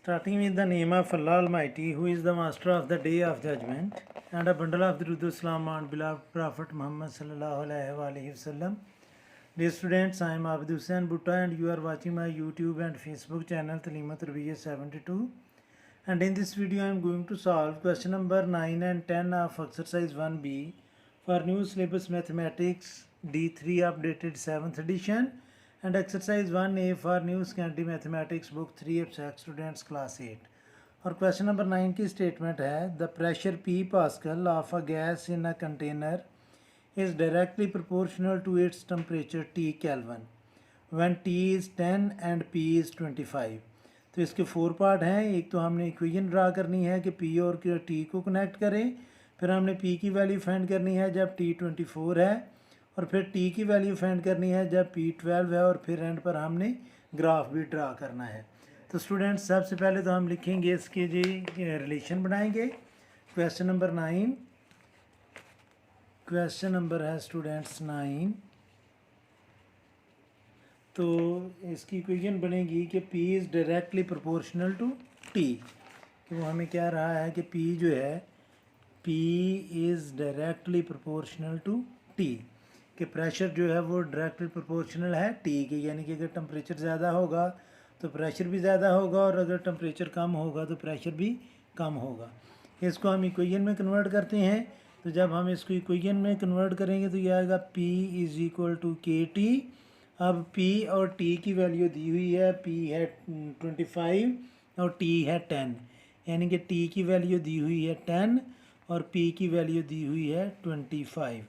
Starting with the name of Allah Almighty, who is the master of the day of judgment, and a bundle of the Truth Islam and beloved Prophet Muhammad sallallahu alaihi wasallam. Dear students, I am Abid Hussain Butta and you are watching my YouTube and Facebook channel Talimat Rabiya 72. And in this video I am going to solve question number 9 and 10 of exercise 1B for new syllabus mathematics D3 updated 7th edition and exercise 1A for new secondary mathematics book 3 abstract students class 8. और question number 9 की statement है the pressure P Pascal of a gas in a container is directly proportional to its temperature T Kelvin when T is 10 and P is 25. तो इसके 4 part हैं. एक तो हमने equation draw करनी है कि P और T को कनेक्ट करें, फिर हमने P की वैल्यू फाइंड करनी है जब T 24 है, और फिर T की वैल्यू फाइंड करनी है जब P 12 है, और फिर एंड पर हमने ग्राफ भी ड्रा करना है. तो स्टूडेंट्स सबसे पहले तो हम लिखेंगे इसके जी रिलेशन बनाएंगे. क्वेश्चन नंबर 9, क्वेश्चन नंबर है स्टूडेंट्स 9. तो इसकी इक्वेशन बनेगी कि P is directly proportional to T. कि वो हमें क्या रहा है कि P जो है P is directly proportional to T, कि प्रेशर जो है वो डायरेक्टली प्रोपोर्शनल है T के, यानी कि अगर टेम्परेचर ज़्यादा होगा तो प्रेशर भी ज़्यादा होगा, और अगर टेम्परेचर कम होगा तो प्रेशर भी कम होगा. इसको हम इक्वेशन में कन्वर्ट करते हैं. तो जब हम इसको इक्वेशन में कन्वर्ट करेंगे तो ये आएगा P is equal to KT. अब P और T की वैल्यू दी हुई है, P है 25 और T है 10, यानी कि T की वैल्यू दी हुई है 10 और P की वैल्यू दी हुई है 25.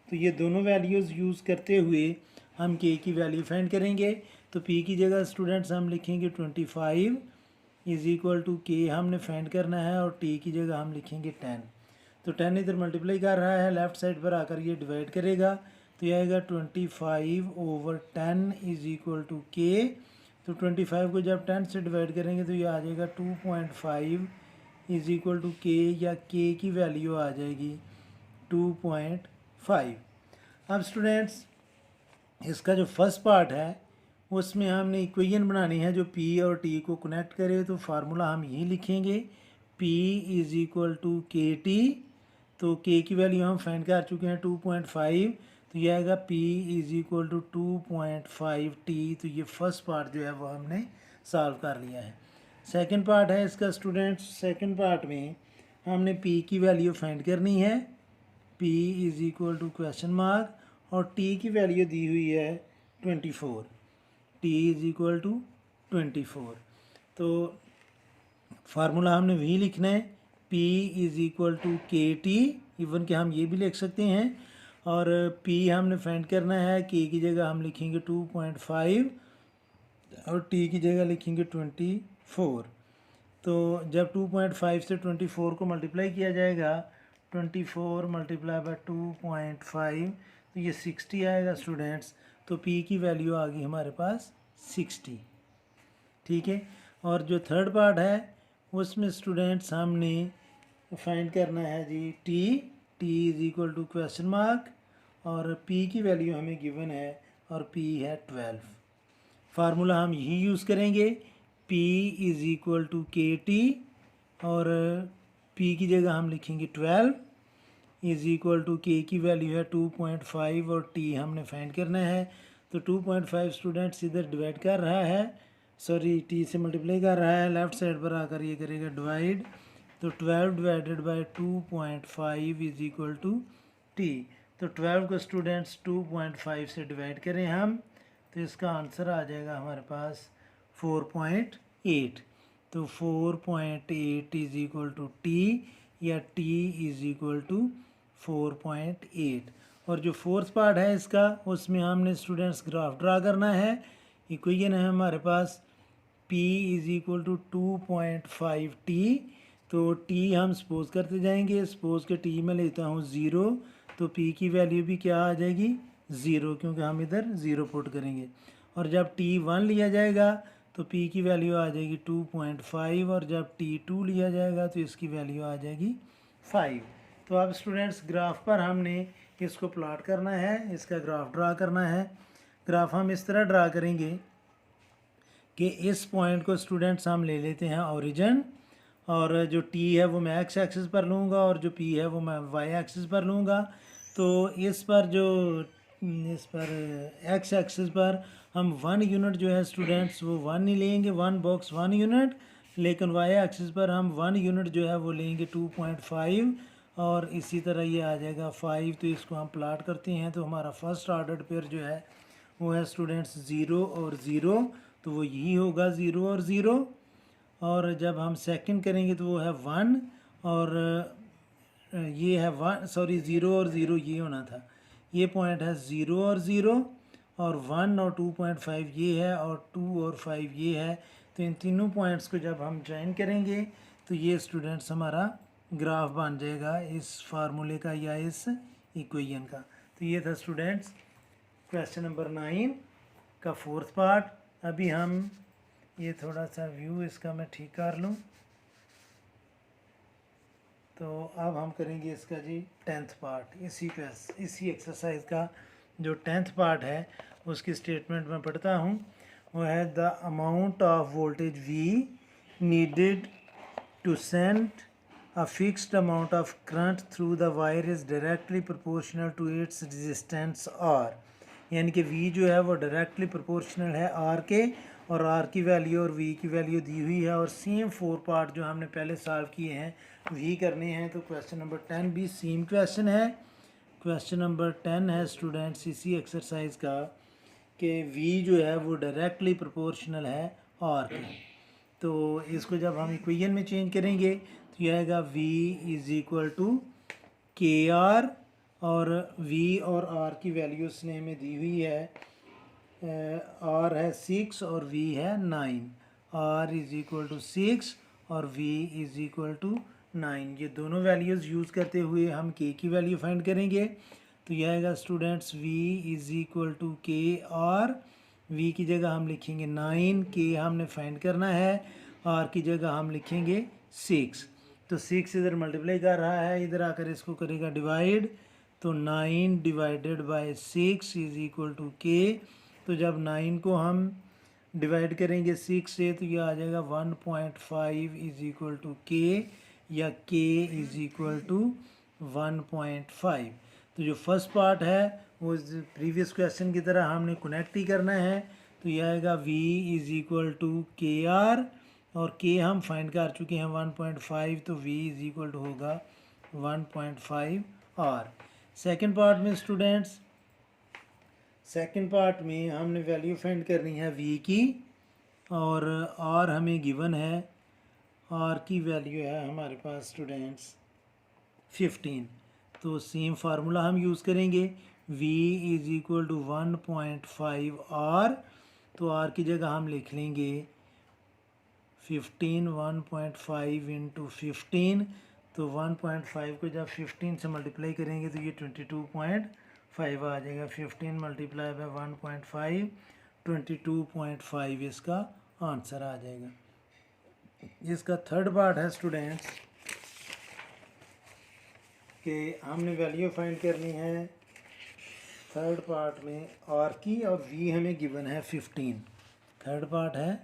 तो ये दोनों वैल्यूज़ यूज़ करते हुए हम K की वैल्यू फाइंड करेंगे. तो P की जगह स्टूडेंट्स हम लिखेंगे 25 इज़ इक्वल टू K हमने फाइंड करना है, और T की जगह हम लिखेंगे 10. तो 10 इधर मल्टीप्लाई कर रहा है, लेफ़्ट साइड पर आकर ये डिवाइड करेगा, तो ये आएगा 25/10 इज़ इक्वल टू K. तो 25 को जब 10 से डिवाइड करेंगे तो ये आ जाएगा 2.5 इज़ इक्वल टू K, या K की वैल्यू आ जाएगी 2.5. अब स्टूडेंट्स इसका जो फर्स्ट पार्ट है उसमें हमने इक्वेशन बनानी है जो P और T को कनेक्ट करे. तो फार्मूला हम यही लिखेंगे, P is equal to KT. तो K की वैल्यू हम फाइंड कर चुके हैं 2.5, तो यह आएगा P is equal to 2.5T. तो ये फर्स्ट पार्ट जो है वो हमने सॉल्व कर लिया है. सेकंड पार्ट है इसका स्टूडेंट्स, सेकंड पार्ट में हमने P की वैल्यू फाइंड करनी है. P is equal to question mark, और T की वैल्यू दी हुई है 24. T is equal to 24. तो फार्मूला हमने वही लिखना है, P is equal to KT. Even कि हम ये भी लिख सकते हैं, और P हमने फाइंड करना है, K की जगह हम लिखेंगे 2.5 और T की जगह लिखेंगे 24. तो जब 2.5 से 24 को मल्टीप्लाई किया जाएगा, 24 मल्टीप्लाई बाय 2.5, तो ये 60 आएगा स्टूडेंट्स. तो P की वैल्यू आ गई हमारे पास 60. ठीक है. और जो थर्ड पार्ट है उसमें स्टूडेंट्स हमने फाइंड करना है जी T is equal to question mark, और P की वैल्यू हमें गिवन है, और P है 12. फार्मूला हम यही यूज़ करेंगे, P is equal to KT, और P की जगह हम लिखेंगे 12 इज़ इक्वल टू K की वैल्यू है 2.5 और T हमने फाइंड करना है. तो 2.5 स्टूडेंट्स इधर डिवाइड कर रहा है, सॉरी T से मल्टीप्लाई कर रहा है, लेफ़्ट साइड पर आकर ये करेगा डिवाइड. तो 12 divided by 2.5 is equal to T. तो 12 को स्टूडेंट्स 2.5 से डिवाइड करें हम, तो इसका आंसर आ जाएगा हमारे पास 4.8. तो 4.8 इज़ इक्वल टू T, या T इज़ इक्वल टू 4.8. और जो फोर्थ पार्ट है इसका उसमें हमने स्टूडेंट्स ग्राफ ड्रा करना है. इक्वेशन है हमारे पास P is equal to 2.5T. तो T हम सपोज करते जाएंगे, सपोज के T में लेता हूँ 0, तो P की वैल्यू भी क्या आ जाएगी 0, क्योंकि हम इधर 0 पुट करेंगे. और जब T 1 लिया जाएगा तो P की वैल्यू आ जाएगी 2.5, और जब T 2 लिया जाएगा तो इसकी वैल्यू आ जाएगी 5. तो अब स्टूडेंट्स ग्राफ पर हमने इसको प्लॉट करना है, इसका ग्राफ ड्रा करना है. ग्राफ हम इस तरह ड्रा करेंगे कि इस पॉइंट को स्टूडेंट्स हम ले लेते हैं ओरिजिन, और जो टी है वो मैं एक्स एक्सिस पर लूँगा और जो पी है वो मैं वाई एक्सिस पर लूँगा। तो इस पर एक्स एक्सिस पर हम 1 यूनिट जो है स्टूडेंट्स वो 1 ही लेंगे, 1 बॉक्स 1 यूनिट, लेकिन वाई एक्सिस पर हम 1 यूनिट जो है वो लेंगे 2.5, और इसी तरह ये आ जाएगा 5। तो इसको हम प्लाट करते हैं तो हमारा फर्स्ट ऑर्डर पेयर जो है वो है स्टूडेंट्स 0 और 0, तो वो यही होगा 0 और 0। और जब हम सेकंड करेंगे तो वो है 1, और ये है 1, सॉरी 0 और 0 ये होना था, ये पॉइंट है 0 और 0, और 1 और 2.5 ये है, और 2 और 5 ये है। तो इन तीनों पॉइंट्स को जब हम ज्वाइन करेंगे तो ये स्टूडेंट्स हमारा ग्राफ बन जाएगा इस फार्मूले का या इस इक्वेशन का। तो ये था स्टूडेंट्स क्वेश्चन नंबर 9 का फोर्थ पार्ट। अभी हम ये थोड़ा सा व्यू इसका मैं ठीक कर लूँ, तो अब हम करेंगे इसका जी 10th पार्ट। इसी एक्सरसाइज का जो 10th पार्ट है उसकी स्टेटमेंट मैं पढ़ता हूँ। वो है the amount of voltage we needed to send a fixed amount of current through the wire is directly proportional to its resistance R। यानी कि V जो है वो डायरेक्टली प्रोपोर्शनल है R के, और R की वैल्यू और V की वैल्यू दी हुई है, और सेम 4 पार्ट जो हमने पहले सॉल्व किए हैं वही करने हैं। तो क्वेश्चन नंबर 10 भी सेम क्वेश्चन है। क्वेश्चन नंबर 10 है स्टूडेंट्स इसी एक्सरसाइज का कि V जो है वो डायरेक्टली प्रोपोर्शनल है R के। तो इसको जब हम इक्वेशन में चेंज करेंगे तो यह आएगा V is equal to K are, और V और R की वैल्यू उसने हमें दी हुई है, R है 6 और V है 9। R इज़ इक्वल टू 6 और V इज़ इक्वल टू 9। ये दोनों वैल्यूज़ यूज़ करते हुए हम K की वैल्यू फाइंड करेंगे। तो यह आएगा students V is equal to K R, V की जगह हम लिखेंगे 9, K हमने फाइंड करना है, R की जगह हम लिखेंगे 6। तो 6 इधर मल्टीप्लाई कर रहा है, इधर आकर इसको करेगा डिवाइड, तो 9 divided by 6 is equal to K। तो जब 9 को हम डिवाइड करेंगे 6 से तो ये आ जाएगा 1.5 इज़ इक्वल टू K, या K इज़ इक्वल टू 1.5। तो जो फर्स्ट पार्ट है वो प्रीवियस क्वेश्चन की तरह हमने कनेक्ट ही करना है। तो यह आएगा V is equal to K are, और K हम फाइंड कर चुके हैं 1.5, तो V इज़ इक्वल टू होगा 1.5 R। सेकेंड पार्ट में स्टूडेंट्स, सेकेंड पार्ट में हमने वैल्यू फाइंड करनी है V की, और R हमें गिवन है, R की वैल्यू है हमारे पास स्टूडेंट्स 15। तो सेम फार्मूला हम यूज़ करेंगे, V is equal to 1.5 R। तो R की जगह हम लिख लेंगे 15, 1.5 इंटू 15, तो 1.5 को जब 15 से मल्टीप्लाई करेंगे तो ये 22.5 आ जाएगा। 15 मल्टीप्लाई बाय 1.5, 22.5 इसका आंसर आ जाएगा। इसका थर्ड पार्ट है स्टूडेंट्स कि हमने वैल्यू फाइंड करनी है थर्ड पार्ट में R की, और V हमें गिवन है 15। थर्ड पार्ट है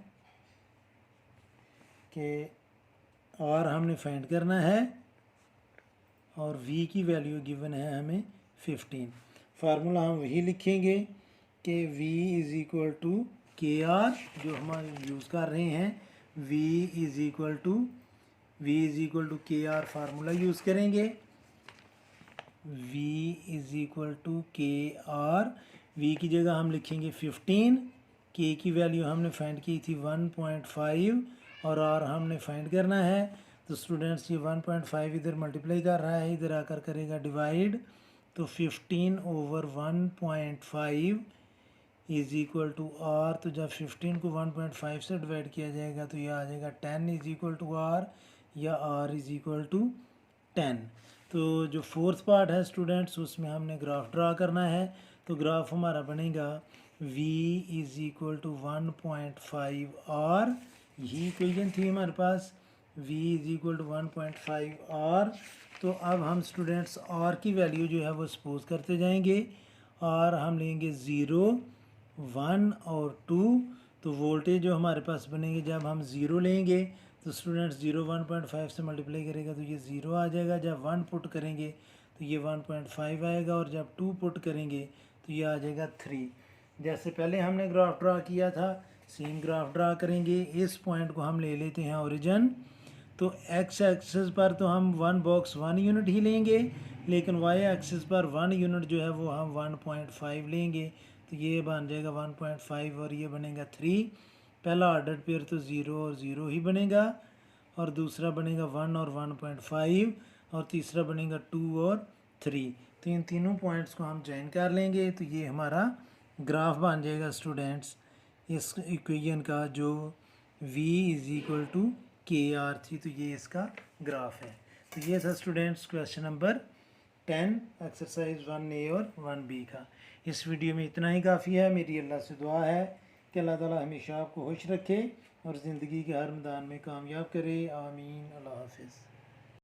कि R हमने फाइंड करना है और V की वैल्यू गिवन है हमें 15। फार्मूला हम वही लिखेंगे कि V is equal to K are, जो हम यूज़ कर रहे हैं, V is equal to K are formula use करेंगे। V is equal to K R, V की जगह हम लिखेंगे 15, K की वैल्यू हमने फाइंड की थी 1.5, और R हमने फाइंड करना है। तो स्टूडेंट्स ये 1.5 इधर मल्टीप्लाई कर रहा है, इधर आकर करेगा डिवाइड, तो 15 over 1.5 is equal to R। तो जब 15 को 1.5 से डिवाइड किया जाएगा तो ये आ जाएगा 10 इज़ इक्वल टू R, या R इज़ इक्वल टू 10। तो जो फोर्थ पार्ट है स्टूडेंट्स उसमें हमने ग्राफ ड्रा करना है। तो ग्राफ हमारा बनेगा V is equal to 1.5 R, यही इक्वेशन थी हमारे पास, V is equal to 1.5 R। तो अब हम स्टूडेंट्स R की वैल्यू जो है वो सपोज करते जाएंगे। R हम लेंगे 0, 1 और 2, तो तो वोल्टेज जो हमारे पास बनेंगे जब हम ज़ीरो लेंगे तो स्टूडेंट्स ज़ीरो 1.5 से मल्टीप्लाई करेगा तो ये ज़ीरो आ जाएगा। जब 1 पुट करेंगे तो ये 1.5 आएगा और जब 2 पुट करेंगे तो ये आ जाएगा 3। जैसे पहले हमने ग्राफ ड्रा किया था सेम ग्राफ ड्रा करेंगे। इस पॉइंट को हम ले लेते हैं ओरिजिन। तो एक्स एक्सिस पर तो हम 1 बॉक्स 1 यूनिट ही लेंगे, लेकिन वाई एक्सिस पर 1 यूनिट जो है वो हम 1.5 लेंगे। तो ये बन जाएगा 1.5 और ये बनेगा 3। पहला ऑर्डर पेयर तो 0 और 0 ही बनेगा, और दूसरा बनेगा 1 और 1.5, और तीसरा बनेगा 2 और 3। तो इन तीनों पॉइंट्स को हम ज्वाइन कर लेंगे तो ये हमारा ग्राफ बन जाएगा स्टूडेंट्स इस इक्वेशन का, जो v is equal to K are थी। तो ये इसका ग्राफ है। तो ये था students question number 10 exercise 1A और 1B का। इस वीडियो में इतना ही काफ़ी है। मेरी अल्लाह से दुआ है कि अल्लाह ताला हमेशा आपको खुश रखे और ज़िंदगी के हर मैदान में कामयाब करे। आमीन। अल्लाह हाफिज़।